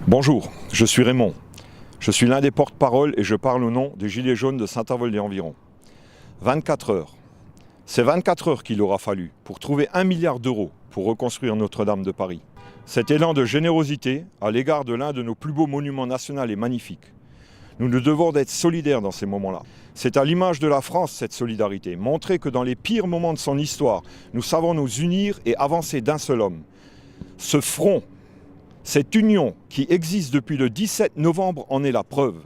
Bonjour, je suis Raymond. Je suis l'un des porte-parole et je parle au nom des Gilets jaunes de Saint-Avold et environ. 24 heures. C'est 24 heures qu'il aura fallu pour trouver 1 milliard d'euros pour reconstruire Notre-Dame de Paris. Cet élan de générosité à l'égard de l'un de nos plus beaux monuments nationaux est magnifique. Nous nous devons d'être solidaires dans ces moments-là. C'est à l'image de la France, cette solidarité, montrer que dans les pires moments de son histoire, nous savons nous unir et avancer d'un seul homme. Ce front, cette union qui existe depuis le 17 novembre en est la preuve.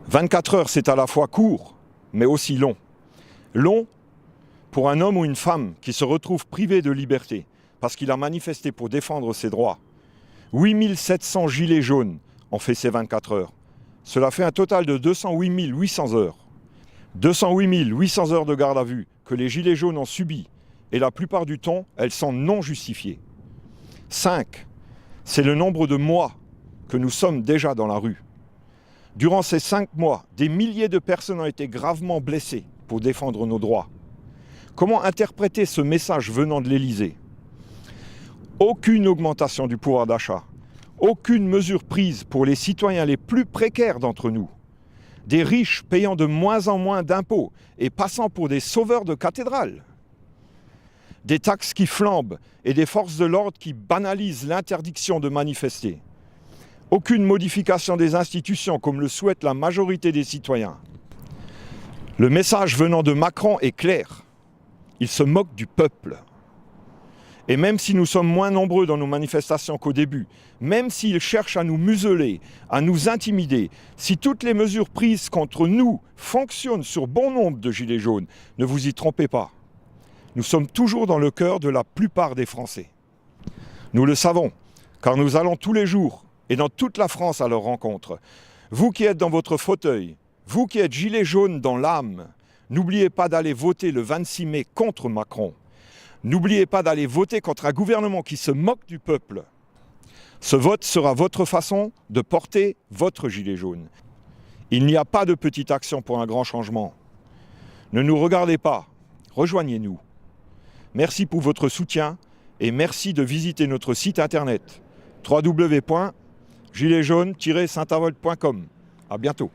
24 heures, c'est à la fois court, mais aussi long. Long pour un homme ou une femme qui se retrouve privé de liberté parce qu'il a manifesté pour défendre ses droits. 8700 gilets jaunes ont fait ces 24 heures. Cela fait un total de 208 800 heures. 208 800 heures de garde à vue que les gilets jaunes ont subies et la plupart du temps, elles sont non justifiées. 5. C'est le nombre de mois que nous sommes déjà dans la rue. Durant ces 5 mois, des milliers de personnes ont été gravement blessées pour défendre nos droits. Comment interpréter ce message venant de l'Élysée ? Aucune augmentation du pouvoir d'achat, aucune mesure prise pour les citoyens les plus précaires d'entre nous. Des riches payant de moins en moins d'impôts et passant pour des sauveurs de cathédrales. Des taxes qui flambent et des forces de l'ordre qui banalisent l'interdiction de manifester. Aucune modification des institutions comme le souhaite la majorité des citoyens. Le message venant de Macron est clair. Il se moque du peuple. Et même si nous sommes moins nombreux dans nos manifestations qu'au début, même s'il cherche à nous museler, à nous intimider, si toutes les mesures prises contre nous fonctionnent sur bon nombre de gilets jaunes, ne vous y trompez pas. Nous sommes toujours dans le cœur de la plupart des Français. Nous le savons, car nous allons tous les jours et dans toute la France à leur rencontre. Vous qui êtes dans votre fauteuil, vous qui êtes gilets jaunes dans l'âme, n'oubliez pas d'aller voter le 26 mai contre Macron. N'oubliez pas d'aller voter contre un gouvernement qui se moque du peuple. Ce vote sera votre façon de porter votre gilet jaune. Il n'y a pas de petite action pour un grand changement. Ne nous regardez pas, rejoignez-nous. Merci pour votre soutien et merci de visiter notre site internet www.giletsjaunes-saintavold.com. À bientôt.